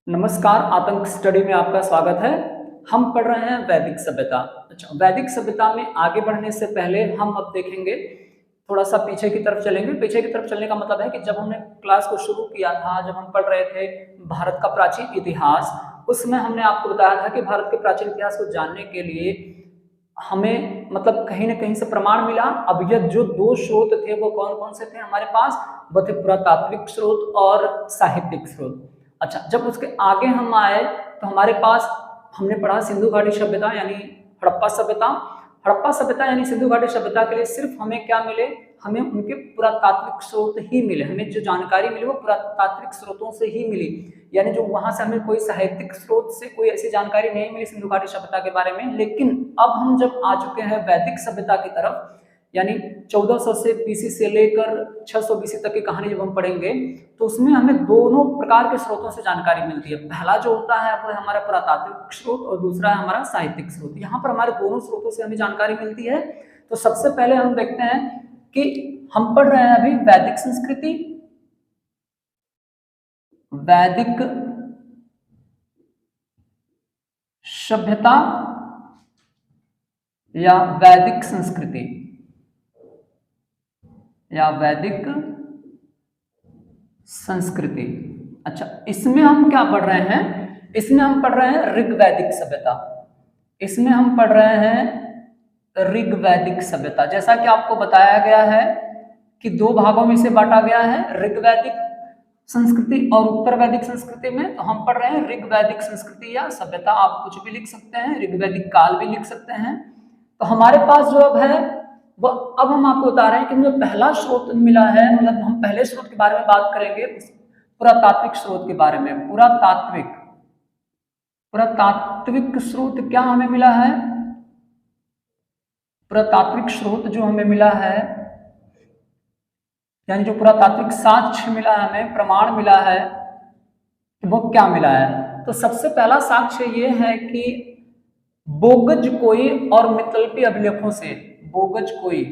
नमस्कार, आतंक स्टडी में आपका स्वागत है। हम पढ़ रहे हैं वैदिक सभ्यता। अच्छा, वैदिक सभ्यता में आगे बढ़ने से पहले हम अब देखेंगे, थोड़ा सा पीछे की तरफ चलेंगे। पीछे की तरफ चलने का मतलब है कि जब हमने क्लास को शुरू किया था, जब हम पढ़ रहे थे भारत का प्राचीन इतिहास, उसमें हमने आपको बताया था कि भारत के प्राचीन इतिहास को जानने के लिए हमें मतलब कहीं ना कहीं से प्रमाण मिला। अब यह जो दो स्रोत थे वो कौन कौन से थे हमारे पास, वो थे पुरातात्विक स्रोत और साहित्यिक स्रोत। अच्छा, जब उसके आगे हम आए तो हमारे पास हमने पढ़ा सिंधु घाटी सभ्यता यानी हड़प्पा सभ्यता। हड़प्पा सभ्यता यानी सिंधु घाटी सभ्यता के लिए सिर्फ हमें क्या मिले, हमें उनके पुरातात्विक स्रोत ही मिले। हमें जो जानकारी मिली वो पुरातात्विक स्रोतों से ही मिली, यानी जो वहां से हमें कोई साहित्यिक स्रोत से कोई ऐसी जानकारी नहीं मिली सिंधु घाटी सभ्यता के बारे में। लेकिन अब हम जब आ चुके हैं वैदिक सभ्यता की तरफ, यानी 1400 से बीसी से लेकर 600 बीसी तक की कहानी जब हम पढ़ेंगे तो उसमें हमें दोनों प्रकार के स्रोतों से जानकारी मिलती है। पहला जो होता है वो है हमारा पुरातात्विक स्रोत और दूसरा है हमारा साहित्यिक स्रोत। यहाँ पर हमारे दोनों स्रोतों से हमें जानकारी मिलती है। तो सबसे पहले हम देखते हैं कि हम पढ़ रहे हैं अभी वैदिक संस्कृति, वैदिक सभ्यता या वैदिक संस्कृति या वैदिक संस्कृति। अच्छा, इसमें हम क्या पढ़ रहे हैं? इसमें हम पढ़ रहे हैं ऋग्वैदिक सभ्यता। इसमें हम पढ़ रहे हैं ऋग्वैदिक सभ्यता। जैसा कि आपको बताया गया है कि दो भागों में इसे बांटा गया है, ऋग्वैदिक संस्कृति और उत्तर वैदिक संस्कृति में। तो हम पढ़ रहे हैं ऋग्वैदिक संस्कृति या सभ्यता। आप कुछ भी लिख सकते हैं, ऋग्वैदिक काल भी लिख सकते हैं। तो हमारे पास जो अब है वो अब हम आपको बता रहे हैं कि मुझे पहला स्रोत मिला है, मतलब हम पहले स्रोत के बारे में बात करेंगे, पुरातात्विक स्रोत के बारे में। पुरातात्विक स्रोत क्या हमें मिला है? पुरातात्विक स्रोत जो हमें मिला है, यानी जो पुरातात्विक साक्ष्य मिला है, हमें प्रमाण मिला है, वो क्या मिला है? तो सबसे पहला साक्ष्य ये है कि बोगज और मितल्पी अभिलेखों से, बोगज कोई।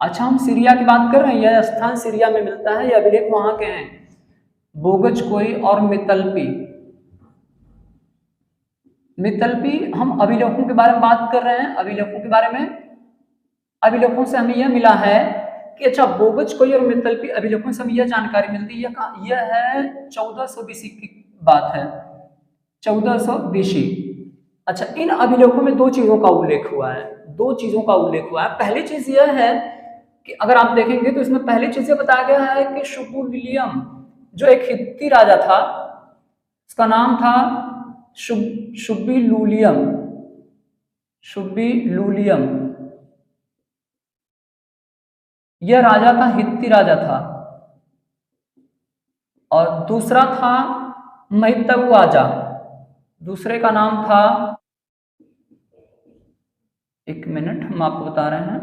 अच्छा, हम सीरिया की बात कर रहे हैं, यह स्थान सीरिया में मिलता है, यह अभिलेख वहां के हैं, बोगज कोई और मितल्पी। हम अभिलेखों के बारे में बात कर रहे हैं, अभिलेखों के बारे में। अभिलेखों से हमें यह मिला है कि अच्छा, बोगज कोई और मितल्पी अभिलेखों से हमें यह जानकारी मिलती है, यह है 1400 बीसी की बात है, 1400 बीसी। अच्छा, इन अभिलेखों में दो चीजों का उल्लेख हुआ है, पहली चीज यह है कि अगर आप देखेंगे तो इसमें पहली चीज ये बताया गया है कि शुबुलियम जो एक हित्ती राजा था, उसका नाम था शुबिलुलियम। यह राजा था, हित्ती राजा था। और दूसरा था महितगुआजा, दूसरे का नाम था, एक मिनट हम आपको बता रहे हैं,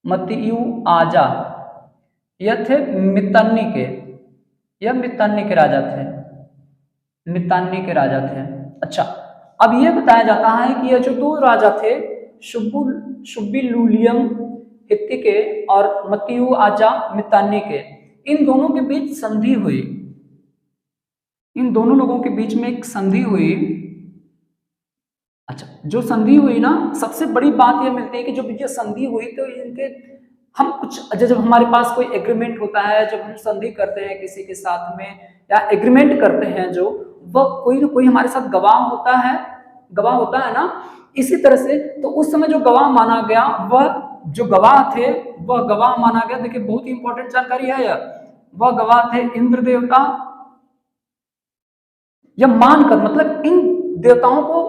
मत्तियु आजा। यह थे मितान्नी के, यह मितान्नी के राजा थे। अच्छा, अब यह बताया जाता है कि यह जो दो राजा थे, शुबिलुलियम हित्ती के और मत्तियु आजा मितान्नी के, इन दोनों के बीच संधि हुई, इन दोनों लोगों के बीच में एक संधि हुई। अच्छा, जो संधि हुई ना, सबसे बड़ी बात यह मिलती है कि जब ये संधि हुई तो इनके हम कुछ, जब हमारे पास कोई एग्रीमेंट होता है, जब हम संधि करते हैं किसी के साथ में या एग्रीमेंट करते हैं, जो वह कोई ना कोई हमारे साथ गवाह होता है ना। इसी तरह से तो उस समय जो गवाह माना गया, वह जो गवाह थे वह गवाह माना गया। देखिए, बहुत ही इंपॉर्टेंट जानकारी है यह। वह गवाह थे इंद्र देवता, या मानकर, मतलब इन देवताओं को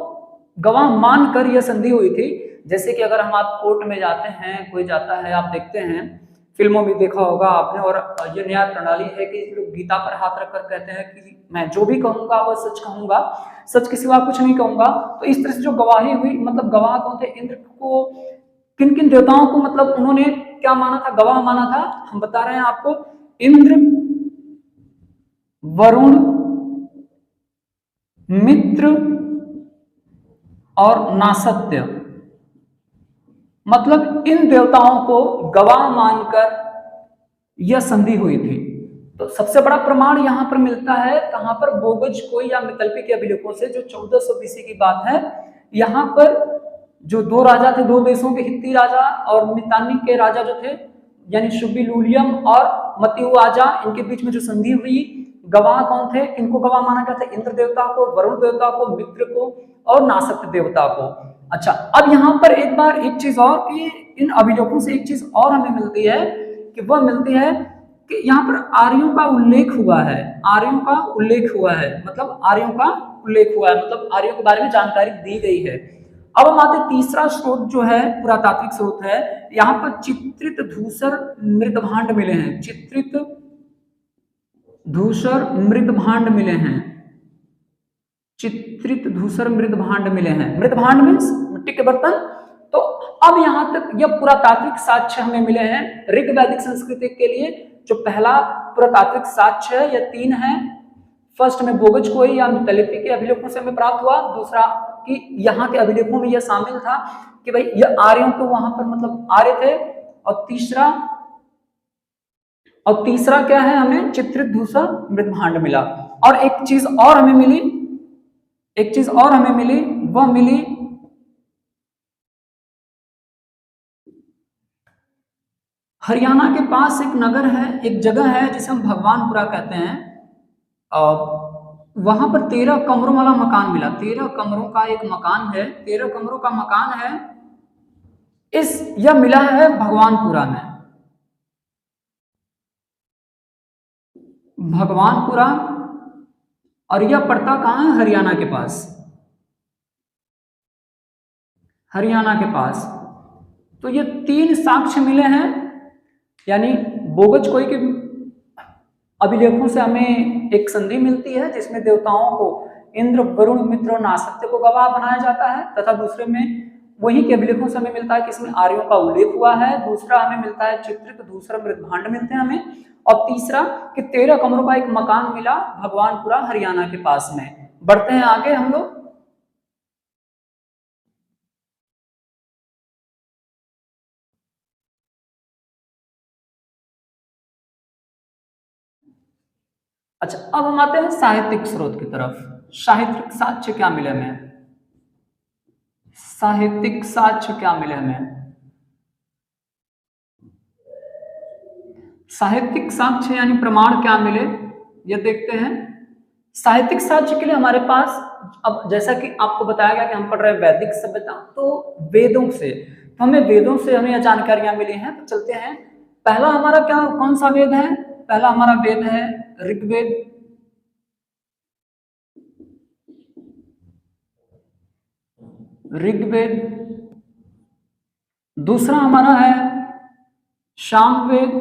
गवाह मानकर यह संधि हुई थी। जैसे कि अगर हम आप कोर्ट में जाते हैं, कोई जाता है, आप देखते हैं फिल्मों में देखा होगा आपने, और ये न्याय प्रणाली है कि लोग गीता पर हाथ रखकर कहते हैं कि मैं जो भी कहूंगा वह सच कहूंगा, सच के सिवा कुछ नहीं कहूंगा। तो इस तरह से जो गवाही हुई, मतलब गवाह कौन थे? इंद्र को, किन किन देवताओं को मतलब उन्होंने क्या माना था, गवाह माना था? हम बता रहे हैं आपको, इंद्र, वरुण, मित्र और नासत्य। मतलब इन देवताओं को गवाह मानकर यह संधि हुई थी। तो सबसे बड़ा प्रमाण यहाँ पर मिलता है कहां पर, बोगजकोई या मितल्पी के अभिलेखों से, जो 1400 बीसी की बात है। यहाँ पर जो दो राजा थे, दो देशों के, हित्ती राजा और मितानी के राजा जो थे, यानी शुबिलुलियम और मतियुआजा, इनके बीच में जो संधि हुई, गवाह कौन थे, इनको गवाह माना गया था, इंद्र देवता को, वरुण देवता को, मित्र को और नासक देवता को। अच्छा, अब यहाँ पर एक बार एक चीज और, कि इन अभिलेखों से एक चीज और हमें मिलती है, कि वह मिलती है कि यहाँ पर आर्यों का उल्लेख हुआ है, आर्यों का उल्लेख हुआ है, मतलब आर्यों का उल्लेख हुआ है, मतलब आर्यों के बारे में जानकारी दी गई है। अब हम आते तीसरा स्रोत जो है, पुरातात्विक स्रोत है, यहाँ पर चित्रित धूसर मृदभांड मिले हैं, चित्रित धूसर मृदभांड मिले हैं, चित्रित धूसर मृदभांड मिले हैं। मृदभांड मीन्स मिट्टी के बर्तन। तो अब यहां तक यह पुरातात्विक साक्ष्य हमें मिले हैं ऋग वैदिक संस्कृति के लिए। जो पहला पुरातात्विक साक्ष्य है, यह 3 है। फर्स्ट में बोगजकोई या मितल्पी के अभिलेखों से हमें प्राप्त हुआ, दूसरा कि यहाँ के अभिलेखों में यह शामिल था कि भाई यह आर्यों को वहां पर मतलब आर्य थे, और तीसरा क्या है, हमें चित्रित धूसर मृदभांड मिला। और एक चीज और हमें मिली, वह मिली हरियाणा के पास एक नगर है, एक जगह है जिसे हम भगवानपुरा कहते हैं। वहां पर 13 कमरों वाला मकान मिला, 13 कमरों का एक मकान है, 13 कमरों का मकान है। यह मिला है भगवानपुरा में, भगवानपुरा, और यह पड़ता कहां है, हरियाणा के पास, हरियाणा के पास। तो ये 3 साक्ष्य मिले हैं, यानी बोगजकोई के अभिलेखों से हमें एक संधि मिलती है जिसमें देवताओं को इंद्र, वरुण, मित्र और नासत्य को गवाह बनाया जाता है, तथा दूसरे में वही के अभिलेखों से हमें मिलता है कि इसमें आर्यों का उल्लेख हुआ है। दूसरा हमें मिलता है चित्रित धूसर मृदभांड मिलते हैं हमें, और तीसरा कि 13 कमरों का एक मकान मिला भगवानपुरा, हरियाणा के पास में। बढ़ते हैं आगे हम लोग। अच्छा, अब हम आते हैं साहित्यिक स्रोत की तरफ। साहित्यिक साक्ष्य क्या मिले हमें, साहित्यिक साक्ष्य क्या मिले हमें, साहित्यिक साक्ष्य यानी प्रमाण क्या मिले, ये देखते हैं। साहित्यिक साक्ष्य के लिए हमारे पास, अब जैसा कि आपको बताया गया कि हम पढ़ रहे हैं वैदिक सभ्यता, तो वेदों से, तो हमें वेदों से हमें यह जानकारियां मिली हैं। तो चलते हैं, पहला हमारा क्या, कौन सा वेद है, पहला हमारा वेद है ऋग्वेद, ऋग्वेद। दूसरा हमारा है सामवेद,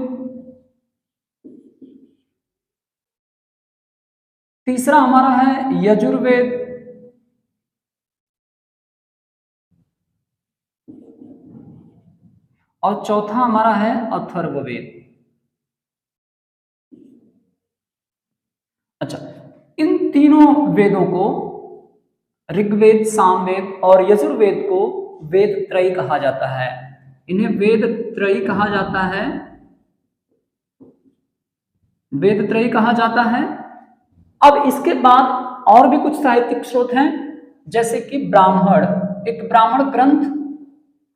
तीसरा हमारा है यजुर्वेद, और चौथा हमारा है अथर्ववेद। अच्छा, इन तीनों वेदों को, ऋग्वेद, सामवेद और यजुर्वेद को वेद त्रयी कहा जाता है, इन्हें वेद त्रयी कहा जाता है, वेद त्रयी कहा जाता है। अब इसके बाद और भी कुछ साहित्यिक स्रोत हैं, जैसे कि ब्राह्मण, एक ब्राह्मण ग्रंथ,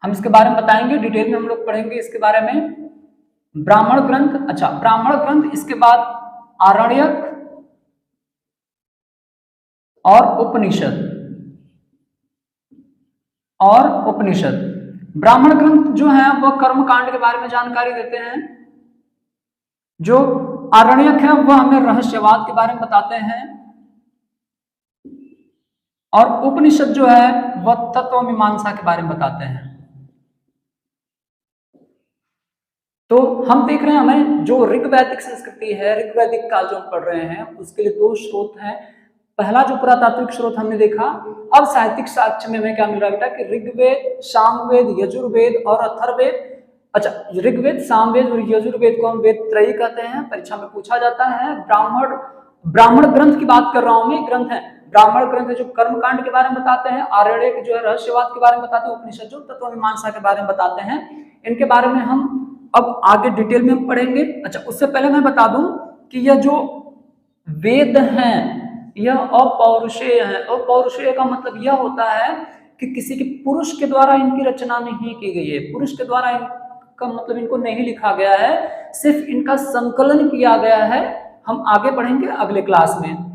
हम इसके बारे में बताएंगे, डिटेल में हम लोग पढ़ेंगे इसके बारे में, ब्राह्मण ग्रंथ। अच्छा, ब्राह्मण ग्रंथ, इसके बाद आरण्यक और उपनिषद, ब्राह्मण ग्रंथ जो है वह कर्मकांड के बारे में जानकारी देते हैं, जो आरण्यक है वह हमें रहस्यवाद के बारे में बताते हैं, और उपनिषद जो है वह तत्व मीमांसा के बारे में बताते हैं। तो हम देख रहे हैं, हमें जो ऋग वैदिक संस्कृति है, ऋग वैदिक काल जो हम पढ़ रहे हैं, उसके लिए 2 स्रोत हैं। पहला जो पुरातात्विक स्रोत हमने देखा। अब साहित्यिक साक्ष्य में हमें क्या मिल रहा है बेटा, कि ऋग्वेद, सामवेद, यजुर्वेद और अथर्ववेद। अच्छा, ऋग्वेद, सामवेद और यजुर्वेद को हम वेद त्रयी कहते हैं, परीक्षा में पूछा जाता है। ब्राह्मण ग्रंथ की बात कर रहा हूं मैं, ग्रंथ है, ब्राह्मण ग्रंथ जो कर्मकांड के बारे में बताते हैं, आरण्यक जो है रहस्यवाद के बारे में बताते हैं, उपनिषद जो तत्वमीमांसा के बारे में बताते हैं। इनके बारे में हम अब आगे डिटेल में हम पढ़ेंगे। अच्छा, उससे पहले मैं बता दूं कि यह जो वेद हैं यह अपौरुषेय है। अपौरुषेय का मतलब यह होता है कि किसी के पुरुष के द्वारा इनकी रचना नहीं की गई है, पुरुष के द्वारा इनका मतलब इनको नहीं लिखा गया है, सिर्फ इनका संकलन किया गया है। हम आगे पढ़ेंगे अगले क्लास में।